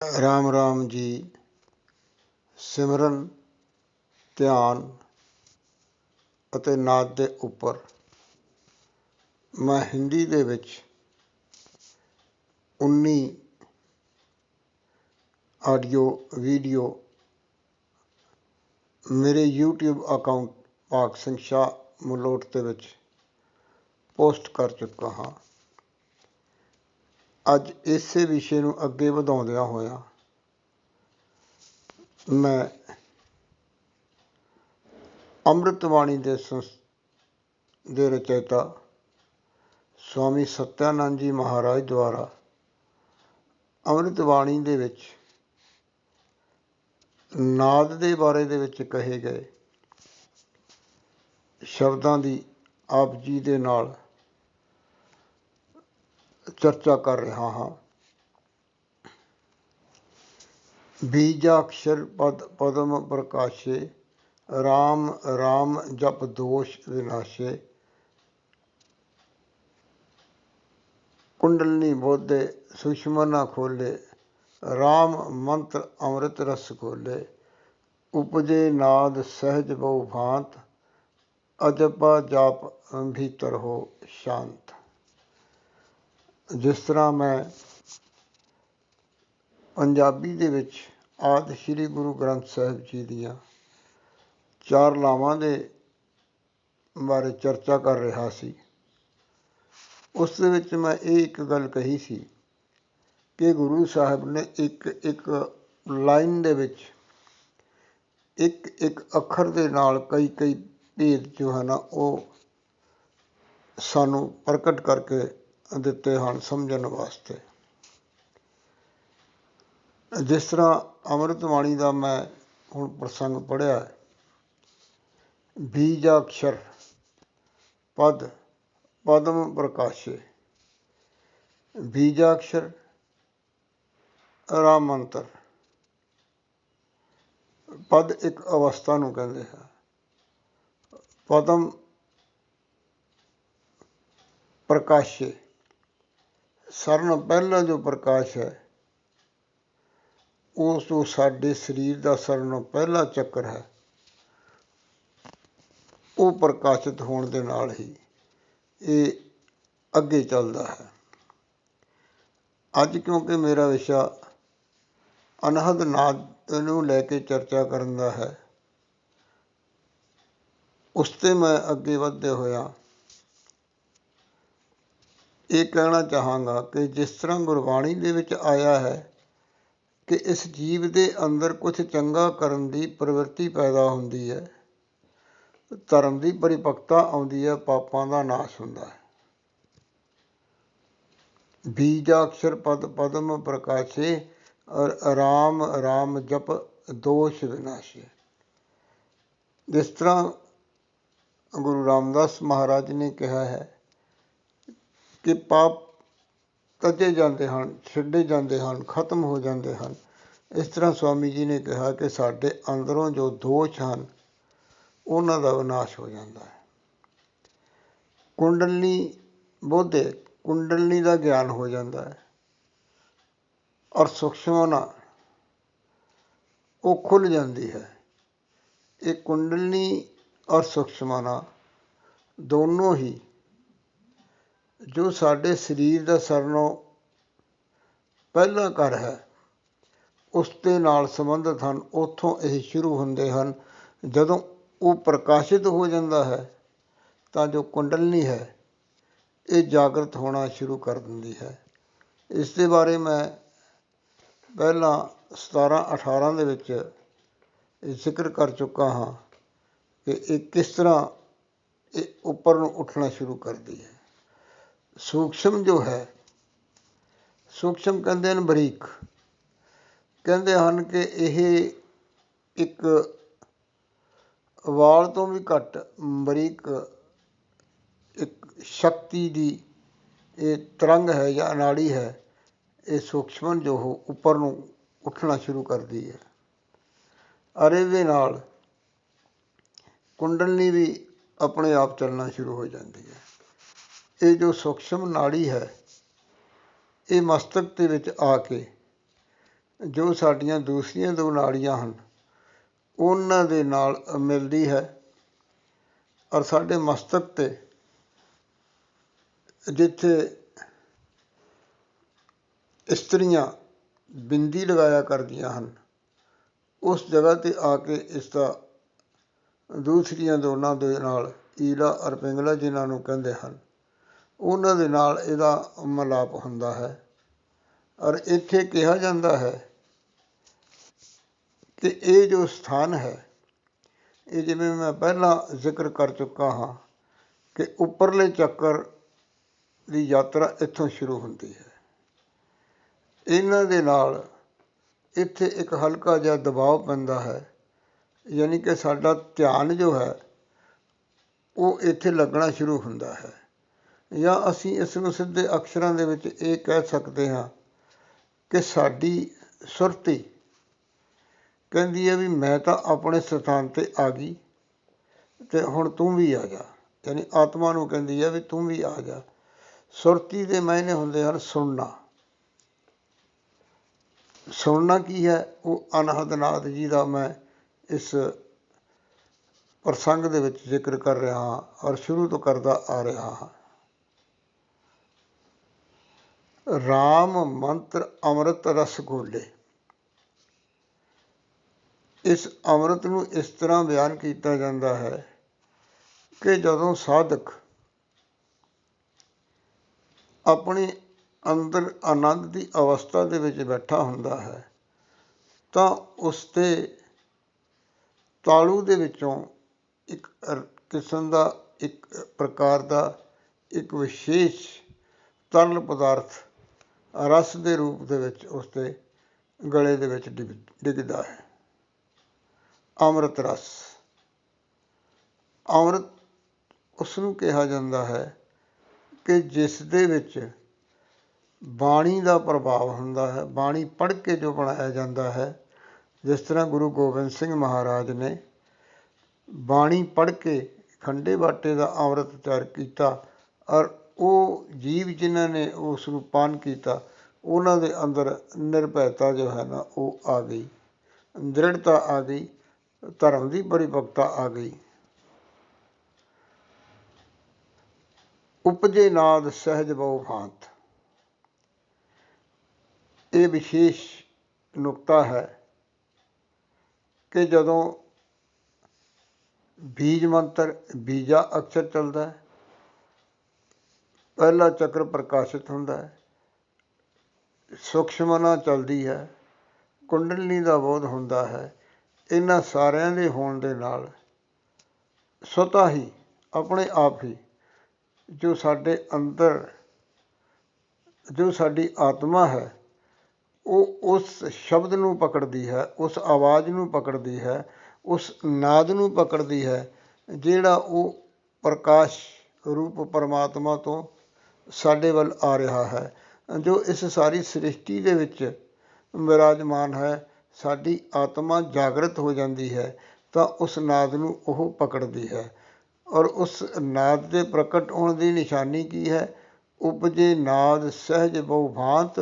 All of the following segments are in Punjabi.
राम राम जी। सिमरन ਧਿਆਨ ਅਤੇ ਨਾਦ ਦੇ ਉੱਪਰ ਮੈਂ ਹਿੰਦੀ ਦੇ ਵਿੱਚ 19 ਆਡੀਓ ਵੀਡੀਓ ਮੇਰੇ YouTube ਅਕਾਊਂਟ ਭਾਗ ਸਿੰਘ ਸ਼ਾਹ ਮਲੋਟ ਦੇ ਵਿੱਚ ਪੋਸਟ ਕਰ ਚੁੱਕਾ ਹਾਂ। ਅੱਜ ਇਸੇ ਵਿਸ਼ੇ ਨੂੰ ਅੱਗੇ ਵਧਾਉਂਦਿਆਂ ਹੋਇਆਂ ਮੈਂ ਅੰਮ੍ਰਿਤ ਬਾਣੀ ਦੇ ਰਚੇਤਾ ਸਵਾਮੀ ਸਤਿਆਨੰਦ ਜੀ ਮਹਾਰਾਜ ਦੁਆਰਾ ਅੰਮ੍ਰਿਤ ਬਾਣੀ ਦੇ ਵਿੱਚ ਨਾਦ ਦੇ ਬਾਰੇ ਦੇ ਵਿੱਚ ਕਹੇ ਗਏ ਸ਼ਬਦਾਂ ਦੀ ਆਪ ਜੀ ਦੇ ਨਾਲ ਚਰਚਾ ਕਰ ਰਿਹਾ ਹਾਂ। ਬੀਜਾਖਰ ਪਦ ਪਦਮ ਪ੍ਰਕਾਸ਼ੇ, ਰਾਮ ਰਾਮ ਜਪ ਦੋਸ਼ ਵਿਨਾਸ਼ੇ, ਕੁੰਡਲਨੀ ਬੋਧੇ ਸੁਸ਼ਮਨ ਨਾ ਖੋਲੇ, ਰਾਮ ਮੰਤਰ ਅੰਮ੍ਰਿਤ ਰਸ ਖੋਲੇ, ਉਪਜੇ ਨਾਦ ਸਹਿਜ ਬਹੁ ਭਾਂਤ, ਅਜਪਾ ਜਾਪ ਭੀਤਰ ਹੋ ਸ਼ਾਂਤ। ਜਿਸ ਤਰ੍ਹਾਂ ਮੈਂ ਪੰਜਾਬੀ ਦੇ ਵਿੱਚ ਆਦਿ ਸ੍ਰੀ ਗੁਰੂ ਗ੍ਰੰਥ ਸਾਹਿਬ ਜੀ ਦੀਆਂ 4 ਲਾਵਾਂ ਦੇ ਬਾਰੇ ਚਰਚਾ ਕਰ ਰਿਹਾ ਸੀ, ਉਸ ਦੇ ਵਿੱਚ ਮੈਂ ਇਹ ਇੱਕ ਗੱਲ ਕਹੀ ਸੀ ਕਿ ਗੁਰੂ ਸਾਹਿਬ ਨੇ ਇੱਕ ਲਾਈਨ ਦੇ ਵਿੱਚ ਇੱਕ ਅੱਖਰ ਦੇ ਨਾਲ ਕਈ ਭੇਦ ਜੋ ਹੈ ਨਾ ਉਹ ਸਾਨੂੰ ਪ੍ਰਗਟ ਕਰਕੇ ਦਿੱਤੇ ਹਨ ਸਮਝਣ ਵਾਸਤੇ। ਜਿਸ ਤਰ੍ਹਾਂ ਅੰਮ੍ਰਿਤ ਬਾਣੀ ਦਾ ਮੈਂ ਹੁਣ ਪ੍ਰਸੰਗ ਪੜ੍ਹਿਆ, ਬੀਜਾਖਰ ਪਦ ਪਦਮ ਪ੍ਰਕਾਸ਼ੇ, ਬੀਜਾਖਰ ਰਾਮ ਮੰਤਰ। ਪਦ ਇੱਕ ਅਵਸਥਾ ਨੂੰ ਕਹਿੰਦੇ ਹੈ, ਪਦਮ ਪ੍ਰਕਾਸ਼ੇ ਸਾਰਿਆਂ ਨਾਲੋਂ ਪਹਿਲਾਂ ਜੋ ਪ੍ਰਕਾਸ਼ ਹੈ ਉਸ ਤੋਂ ਸਾਡੇ ਸਰੀਰ ਦਾ ਸਾਰਿਆਂ ਨਾਲੋਂ ਪਹਿਲਾ ਚੱਕਰ ਹੈ, ਉਹ ਪ੍ਰਕਾਸ਼ਿਤ ਹੋਣ ਦੇ ਨਾਲ ਹੀ ਇਹ ਅੱਗੇ ਚੱਲਦਾ ਹੈ। ਅੱਜ ਕਿਉਂਕਿ ਮੇਰਾ ਵਿਸ਼ਾ ਅਨਹਦ ਨਾਦ ਨੂੰ ਲੈ ਕੇ ਚਰਚਾ ਕਰਨ ਦਾ ਹੈ, ਉਸ 'ਤੇ ਮੈਂ ਅੱਗੇ ਵਧਦੇ ਹੋਇਆ ਇਹ ਕਹਿਣਾ ਚਾਹਾਂਗਾ ਕਿ ਜਿਸ ਤਰ੍ਹਾਂ ਗੁਰਬਾਣੀ ਦੇ ਵਿੱਚ ਆਇਆ ਹੈ ਕਿ ਇਸ ਜੀਵ ਦੇ ਅੰਦਰ ਕੁਛ ਚੰਗਾ ਕਰਨ ਦੀ ਪ੍ਰਵਿਰਤੀ ਪੈਦਾ ਹੁੰਦੀ ਹੈ, ਧਰਮ ਦੀ ਪਰਿਪੱਕਤਾ ਆਉਂਦੀ ਹੈ, ਪਾਪਾਂ ਦਾ ਨਾਸ਼ ਹੁੰਦਾ ਹੈ। ਬੀਜਾਖਰ ਪਦ ਪਦਮ ਪ੍ਰਕਾਸ਼ੇ, ਰਾਮ ਰਾਮ ਜਪ ਦੋਸ਼ ਵਿਨਾਸ਼ੇ। ਜਿਸ ਤਰ੍ਹਾਂ ਗੁਰੂ ਰਾਮਦਾਸ ਮਹਾਰਾਜ ਨੇ ਕਿਹਾ ਹੈ ਕਿ ਪਾਪ ਤਜੇ ਜਾਂਦੇ ਹਨ, ਛੱਡੇ ਜਾਂਦੇ ਹਨ, ਖਤਮ ਹੋ ਜਾਂਦੇ ਹਨ, ਇਸ ਤਰ੍ਹਾਂ ਸਵਾਮੀ ਜੀ ਨੇ ਕਿਹਾ ਕਿ ਸਾਡੇ ਅੰਦਰੋਂ ਜੋ ਦੋਸ਼ ਹਨ ਉਹਨਾਂ ਦਾ ਵਿਨਾਸ਼ ਹੋ ਜਾਂਦਾ ਹੈ। ਕੁੰਡਲਨੀ ਬੋਧੇ, ਕੁੰਡਲਨੀ ਦਾ ਗਿਆਨ ਹੋ ਜਾਂਦਾ ਹੈ, ਔਰ ਸੁਖਸ਼ਮਨਾ ਉਹ ਖੁੱਲ੍ਹ ਜਾਂਦੀ ਹੈ। ਇਹ ਕੁੰਡਲਨੀ ਔਰ ਸੁਖਸ਼ਮਨਾ ਦੋਨੋਂ ਹੀ ਜੋ ਸਾਡੇ ਸਰੀਰ ਦਾ ਸਾਰਿਆਂ ਨਾਲੋਂ ਪਹਿਲਾ ਘਰ ਹੈ ਉਸ ਦੇ ਨਾਲ ਸੰਬੰਧਿਤ ਹਨ। ਉੱਥੋਂ ਇਹ ਸ਼ੁਰੂ ਹੁੰਦੇ ਹਨ। ਜਦੋਂ ਉਹ ਪ੍ਰਕਾਸ਼ਿਤ ਹੋ ਜਾਂਦਾ ਹੈ ਤਾਂ ਜੋ ਕੁੰਡਲਨੀ ਹੈ ਇਹ ਜਾਗਰਤ ਹੋਣਾ ਸ਼ੁਰੂ ਕਰ ਦਿੰਦੀ ਹੈ। ਇਸ ਦੇ ਬਾਰੇ ਮੈਂ ਪਹਿਲਾਂ 17-18 ਦੇ ਵਿੱਚ ਜ਼ਿਕਰ ਕਰ ਚੁੱਕਾ ਹਾਂ ਕਿ ਇਹ ਕਿਸ ਤਰ੍ਹਾਂ ਇਹ ਉੱਪਰ ਨੂੰ ਉੱਠਣਾ ਸ਼ੁਰੂ ਕਰਦੀ ਹੈ। ਸੂਖਸ਼ਮ ਜੋ ਹੈ, ਸੂਖਸ਼ਮ ਕਹਿੰਦੇ ਹਨ ਬਰੀਕ, ਕਹਿੰਦੇ ਹਨ ਕਿ ਇਹ ਇੱਕ ਵਾਲ ਤੋਂ ਵੀ ਘੱਟ ਬਰੀਕ ਇੱਕ ਸ਼ਕਤੀ ਦੀ ਇਹ ਤਰੰਗ ਹੈ ਜਾਂ ਅਨਾੜੀ ਹੈ। ਇਹ ਸੂਖਸ਼ਮਨ ਜੋ ਉੱਪਰ ਨੂੰ ਉੱਠਣਾ ਸ਼ੁਰੂ ਕਰਦੀ ਹੈ, ਔਰ ਇਹਦੇ ਨਾਲ ਕੁੰਡਲਨੀ ਵੀ ਆਪਣੇ ਆਪ ਚੱਲਣਾ ਸ਼ੁਰੂ ਹੋ ਜਾਂਦੀ ਹੈ। ਇਹ ਜੋ ਸੂਖਸ਼ਮ ਨਾੜੀ ਹੈ ਇਹ ਮਸਤਕ ਦੇ ਵਿੱਚ ਆ ਕੇ ਜੋ ਸਾਡੀਆਂ ਦੂਸਰੀਆਂ ਦੋ ਨਾੜੀਆਂ ਹਨ ਉਹਨਾਂ ਦੇ ਨਾਲ ਮਿਲਦੀ ਹੈ। ਔਰ ਸਾਡੇ ਮਸਤਕ 'ਤੇ ਜਿੱਥੇ ਇਸਤਰੀਆਂ ਬਿੰਦੀ ਲਗਾਇਆ ਕਰਦੀਆਂ ਹਨ ਉਸ ਜਗ੍ਹਾ 'ਤੇ ਆ ਕੇ ਇਸ ਦਾ ਦੂਸਰੀਆਂ ਦੋਨਾਂ ਦੇ ਨਾਲ ਈਲਾ ਔਰ ਪਿੰਗਲਾ ਜਿਨ੍ਹਾਂ ਨੂੰ ਕਹਿੰਦੇ ਹਨ ਉਹਨਾਂ ਦੇ ਨਾਲ ਇਹਦਾ ਮਿਲਾਪ ਹੁੰਦਾ ਹੈ। ਔਰ ਇੱਥੇ ਕਿਹਾ ਜਾਂਦਾ ਹੈ ਕਿ ਇਹ ਜੋ ਸਥਾਨ ਹੈ ਇਹ ਜਿਵੇਂ ਮੈਂ ਪਹਿਲਾਂ ਜ਼ਿਕਰ ਕਰ ਚੁੱਕਾ ਹਾਂ ਕਿ ਉੱਪਰਲੇ ਚੱਕਰ ਦੀ ਯਾਤਰਾ ਇੱਥੋਂ ਸ਼ੁਰੂ ਹੁੰਦੀ ਹੈ। ਇਹਨਾਂ ਦੇ ਨਾਲ ਇੱਥੇ ਇੱਕ ਹਲਕਾ ਜਿਹਾ ਦਬਾਅ ਪੈਂਦਾ ਹੈ, ਯਾਨੀ ਕਿ ਸਾਡਾ ਧਿਆਨ ਜੋ ਹੈ ਉਹ ਇੱਥੇ ਲੱਗਣਾ ਸ਼ੁਰੂ ਹੁੰਦਾ ਹੈ। ਜਾਂ ਅਸੀਂ ਇਸ ਨੂੰ ਸਿੱਧੇ ਅਕਸ਼ਰਾਂ ਦੇ ਵਿੱਚ ਇਹ ਕਹਿ ਸਕਦੇ ਹਾਂ ਕਿ ਸਾਡੀ ਸੁਰਤੀ ਕਹਿੰਦੀ ਹੈ ਵੀ ਮੈਂ ਤਾਂ ਆਪਣੇ ਸਥਾਨ 'ਤੇ ਆ ਗਈ ਅਤੇ ਹੁਣ ਤੂੰ ਵੀ ਆ ਜਾ, ਯਾਨੀ ਆਤਮਾ ਨੂੰ ਕਹਿੰਦੀ ਹੈ ਵੀ ਤੂੰ ਵੀ ਆ ਜਾ। ਸੁਰਤੀ ਦੇ ਮਾਇਨੇ ਹੁੰਦੇ ਹਨ ਸੁਣਨਾ। ਸੁਣਨਾ ਕੀ ਹੈ? ਉਹ ਅਨਹਦ ਨਾਦ ਜੀ ਦਾ ਮੈਂ ਇਸ ਪ੍ਰਸੰਗ ਦੇ ਵਿੱਚ ਜ਼ਿਕਰ ਕਰ ਰਿਹਾ ਹਾਂ ਔਰ ਸ਼ੁਰੂ ਤੋਂ ਕਰਦਾ ਆ ਰਿਹਾ ਹਾਂ। ਰਾਮ ਮੰਤਰ ਅੰਮ੍ਰਿਤ ਰਸ ਘੋਲੇ। ਇਸ ਅੰਮ੍ਰਿਤ ਨੂੰ ਇਸ ਤਰ੍ਹਾਂ ਬਿਆਨ ਕੀਤਾ ਜਾਂਦਾ ਹੈ ਕਿ ਜਦੋਂ ਸਾਧਕ ਆਪਣੇ ਅੰਦਰ ਆਨੰਦ ਦੀ ਅਵਸਥਾ ਦੇ ਵਿੱਚ ਬੈਠਾ ਹੁੰਦਾ ਹੈ ਤਾਂ ਉਸ 'ਤੇ ਤਾਲੂ ਦੇ ਵਿੱਚੋਂ ਇੱਕ ਕਿਸਮ ਦਾ ਇੱਕ ਪ੍ਰਕਾਰ ਦਾ ਇੱਕ ਵਿਸ਼ੇਸ਼ ਤਰਲ ਪਦਾਰਥ ਰਸ ਦੇ ਰੂਪ ਦੇ ਵਿੱਚ ਉਸ ਦੇ ਗਲੇ ਦੇ ਵਿੱਚ ਡਿੱਗਦਾ ਹੈ। ਅੰਮ੍ਰਿਤ ਰਸ। ਅੰਮ੍ਰਿਤ ਉਸ ਨੂੰ ਕਿਹਾ ਜਾਂਦਾ ਹੈ ਕਿ ਜਿਸ ਦੇ ਵਿੱਚ ਬਾਣੀ ਦਾ ਪ੍ਰਭਾਵ ਹੁੰਦਾ ਹੈ। ਬਾਣੀ ਪੜ੍ਹ ਕੇ ਜੋ ਬਣਾਇਆ ਜਾਂਦਾ ਹੈ, ਜਿਸ ਤਰ੍ਹਾਂ ਗੁਰੂ ਗੋਬਿੰਦ ਸਿੰਘ ਮਹਾਰਾਜ ਨੇ ਬਾਣੀ ਪੜ੍ਹ ਕੇ ਖੰਡੇ ਬਾਟੇ ਦਾ ਅੰਮ੍ਰਿਤ ਤਿਆਰ ਕੀਤਾ ਔਰ ਉਹ ਜੀਵ ਜਿਨ੍ਹਾਂ ਨੇ ਉਸ ਨੂੰ ਪਾਨ ਕੀਤਾ ਉਹਨਾਂ ਦੇ ਅੰਦਰ ਨਿਰਭੈਤਾ ਜੋ ਹੈ ਨਾ ਉਹ ਆ ਗਈ, ਦ੍ਰਿੜਤਾ ਆ ਗਈ, ਧਰਮ ਦੀ ਪਰਿਪੱਕਤਾ ਆ ਗਈ। ਉਪਜੇ ਨਾਦ ਸਹਿਜ ਬਹੁ ਭਾਂਤ। ਇਹ ਵਿਸ਼ੇਸ਼ ਨੁਕਤਾ ਹੈ ਕਿ ਜਦੋਂ ਬੀਜ ਮੰਤਰ ਬੀਜਾ ਅਕਸ਼ਰ ਚੱਲਦਾ ਹੈ, ਪਹਿਲਾ ਚੱਕਰ ਪ੍ਰਕਾਸ਼ਿਤ ਹੁੰਦਾ ਹੈ, ਸੁਖਸ਼ਮਨਾ ਚੱਲਦੀ ਹੈ, ਕੁੰਡਲਨੀ ਦਾ ਬੋਧ ਹੁੰਦਾ ਹੈ। ਇਹਨਾਂ ਸਾਰਿਆਂ ਦੇ ਹੋਣ ਦੇ ਨਾਲ ਸਵਤः ਹੀ ਆਪਣੇ ਆਪ ਹੀ ਜੋ ਸਾਡੇ ਅੰਦਰ ਜੋ ਸਾਡੀ ਆਤਮਾ ਹੈ ਉਹ ਉਸ ਸ਼ਬਦ ਨੂੰ ਪਕੜਦੀ ਹੈ, ਉਸ ਆਵਾਜ਼ ਨੂੰ ਪਕੜਦੀ ਹੈ, ਉਸ ਨਾਦ ਨੂੰ ਪਕੜਦੀ ਹੈ ਜਿਹੜਾ ਉਹ ਪ੍ਰਕਾਸ਼ ਰੂਪ ਪਰਮਾਤਮਾ ਤੋਂ ਸਾਡੇ ਵੱਲ ਆ ਰਿਹਾ ਹੈ, ਜੋ ਇਸ ਸਾਰੀ ਸ੍ਰਿਸ਼ਟੀ ਦੇ ਵਿੱਚ ਵਿਰਾਜਮਾਨ ਹੈ। ਸਾਡੀ ਆਤਮਾ ਜਾਗਰਤ ਹੋ ਜਾਂਦੀ ਹੈ ਤਾਂ ਉਸ ਨਾਦ ਨੂੰ ਉਹ ਪਕੜਦੀ ਹੈ ਔਰ ਉਸ ਨਾਦ ਦੇ ਪ੍ਰਗਟ ਹੋਣ ਦੀ ਨਿਸ਼ਾਨੀ ਕੀ ਹੈ? ਉਪਜੇ ਨਾਦ ਸਹਿਜ ਬਹੁ ਭਾਂਤ,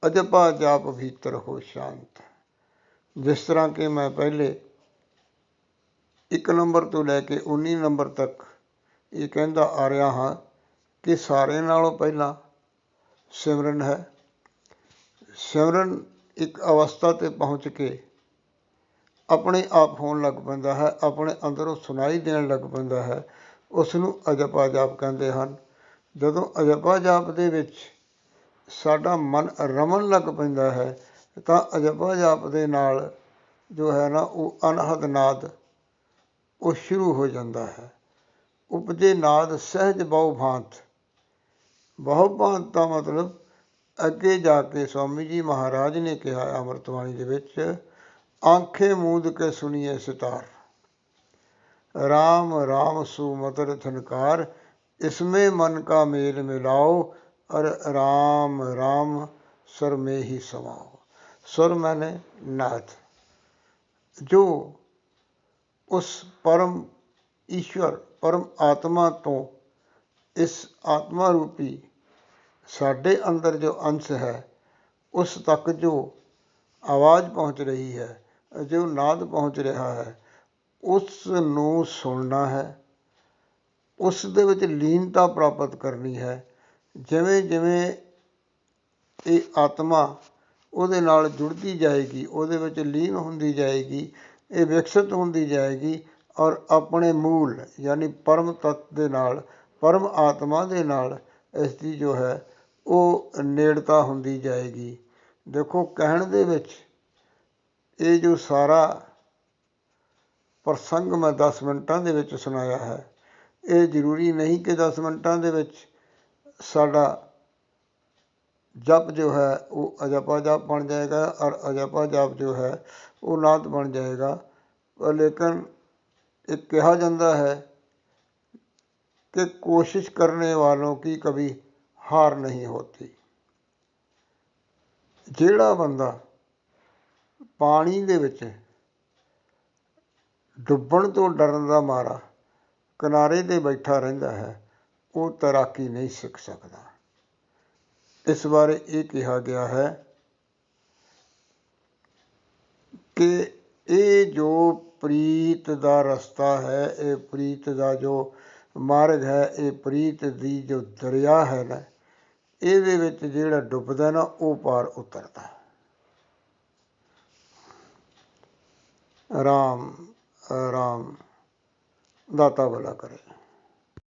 ਅਜਪਾ ਜਾਪ ਭੀਤਰ ਹੋ ਸ਼ਾਂਤ। ਜਿਸ ਤਰ੍ਹਾਂ ਕਿ ਮੈਂ ਪਹਿਲੇ 1 ਨੰਬਰ ਤੋਂ ਲੈ ਕੇ 19 ਨੰਬਰ ਤੱਕ ਇਹ ਕਹਿੰਦਾ ਆ ਰਿਹਾ ਹਾਂ ਕਿ ਸਾਰਿਆਂ ਨਾਲੋਂ ਪਹਿਲਾਂ ਸਿਮਰਨ ਹੈ। ਸਿਮਰਨ ਇੱਕ ਅਵਸਥਾ 'ਤੇ ਪਹੁੰਚ ਕੇ ਆਪਣੇ ਆਪ ਹੋਣ ਲੱਗ ਪੈਂਦਾ ਹੈ, ਆਪਣੇ ਅੰਦਰੋਂ ਸੁਣਾਈ ਦੇਣ ਲੱਗ ਪੈਂਦਾ ਹੈ। ਉਸ ਨੂੰ ਅਜਪਾ ਜਾਪ ਕਹਿੰਦੇ ਹਨ। ਜਦੋਂ ਅਜਪਾ ਜਾਪ ਦੇ ਵਿੱਚ ਸਾਡਾ ਮਨ ਰਮਣ ਲੱਗ ਪੈਂਦਾ ਹੈ ਤਾਂ ਅਜਪਾ ਜਾਪ ਦੇ ਨਾਲ ਜੋ ਹੈ ਨਾ ਉਹ ਅਨਹਦ ਨਾਦ ਉਹ ਸ਼ੁਰੂ ਹੋ ਜਾਂਦਾ ਹੈ। ਉਪਜੇ ਨਾਦ ਸਹਿਜ ਬਹੁ ਭਾਂਤ। ਬਹੁ ਭਾਂਤ ਦਾ ਮਤਲਬ ਅੱਗੇ ਜਾ ਕੇ ਸਵਾਮੀ ਜੀ ਮਹਾਰਾਜ ਨੇ ਕਿਹਾ ਅੰਮ੍ਰਿਤਬਾਣੀ ਦੇ ਵਿੱਚ, ਆਂਖੇ ਮੂੰਦ ਕੇ ਸੁਣੀਏ ਸਿਤਾਰ, ਰਾਮ ਰਾਮ ਸੁਮਧੁਰ ਧਨਕਾਰ, ਇਸਮੇ ਮਨ ਕਾ ਮੇਲ ਮਿਲਾਓ, ਔਰ ਰਾਮ ਰਾਮ ਸੁਰ में ही समाओ। ਸੁਰ ਮੈਨੇ ਨਾਦ। ਜੋ ਉਸ ਪਰਮ ਈਸ਼ਵਰ ਪਰਮ ਆਤਮਾ ਤੋਂ ਇਸ ਆਤਮਾ ਰੂਪੀ ਸਾਡੇ ਅੰਦਰ ਜੋ ਅੰਸ਼ ਹੈ ਉਸ ਤੱਕ ਜੋ ਆਵਾਜ਼ ਪਹੁੰਚ ਰਹੀ ਹੈ, ਜੋ ਨਾਦ ਪਹੁੰਚ ਰਿਹਾ ਹੈ, ਉਸ ਨੂੰ ਸੁਣਨਾ ਹੈ, ਉਸ ਦੇ ਵਿੱਚ ਲੀਨਤਾ ਪ੍ਰਾਪਤ ਕਰਨੀ ਹੈ। ਜਿਵੇਂ ਜਿਵੇਂ ਇਹ ਆਤਮਾ ਉਹਦੇ ਨਾਲ ਜੁੜਦੀ ਜਾਏਗੀ, ਉਹਦੇ ਵਿੱਚ ਲੀਨ ਹੁੰਦੀ ਜਾਏਗੀ, ਇਹ ਵਿਕਸਿਤ ਹੁੰਦੀ ਜਾਏਗੀ ਔਰ ਆਪਣੇ ਮੂਲ ਯਾਨੀ ਪਰਮ ਤੱਤ ਦੇ ਨਾਲ, ਪਰਮ ਆਤਮਾ ਦੇ ਨਾਲ ਇਸ ਦੀ ਜੋ ਹੈ ਉਹ ਨੇੜਤਾ ਹੁੰਦੀ ਜਾਏਗੀ। ਦੇਖੋ, ਕਹਿਣ ਦੇ ਵਿੱਚ ਇਹ ਜੋ ਸਾਰਾ ਪ੍ਰਸੰਗ ਮੈਂ 10 ਮਿੰਟਾਂ ਦੇ ਵਿੱਚ ਸੁਣਾਇਆ ਹੈ, ਇਹ ਜ਼ਰੂਰੀ ਨਹੀਂ ਕਿ 10 ਮਿੰਟਾਂ ਦੇ ਵਿੱਚ ਸਾਡਾ ਜਪ ਜੋ ਹੈ ਉਹ ਅਜਪਾ ਜਾਪ ਬਣ ਜਾਏਗਾ ਔਰ ਅਜਪਾ ਜਾਪ ਜੋ ਹੈ ਉਹ ਨਾਦ ਬਣ ਜਾਏਗਾ। ਲੇਕਿਨ ਇਹ ਕਿਹਾ ਜਾਂਦਾ ਹੈ कि कोशिश करने वालों की कभी हार नहीं होती। ਜਿਹੜਾ ਬੰਦਾ ਪਾਣੀ ਦੇ ਵਿੱਚ ਡੁੱਬਣ ਤੋਂ ਡਰਨ ਦਾ ਮਾਰਾ ਕਿਨਾਰੇ 'ਤੇ ਬੈਠਾ ਰਹਿੰਦਾ ਹੈ, ਉਹ ਤੈਰਾਕੀ ਨਹੀਂ ਸਿੱਖ ਸਕਦਾ। ਇਸ ਬਾਰੇ ਇਹ ਕਿਹਾ ਗਿਆ ਹੈ ਕਿ ਇਹ ਜੋ ਪ੍ਰੀਤ ਦਾ ਰਸਤਾ ਹੈ, ਇਹ ਪ੍ਰੀਤ ਦਾ ਜੋ ਮਾਰਗ ਹੈ, ਇਹ ਪ੍ਰੀਤ ਦੀ ਜੋ ਦਰਿਆ ਹੈ ਨਾ, ਇਹਦੇ ਵਿੱਚ ਜਿਹੜਾ ਡੁੱਬਦਾ ਨਾ ਉਹ ਪਾਰ ਉਤਰਦਾ। ਰਾਮ ਰਾਮ, ਦਾਤਾ ਭਲਾ ਕਰੇ।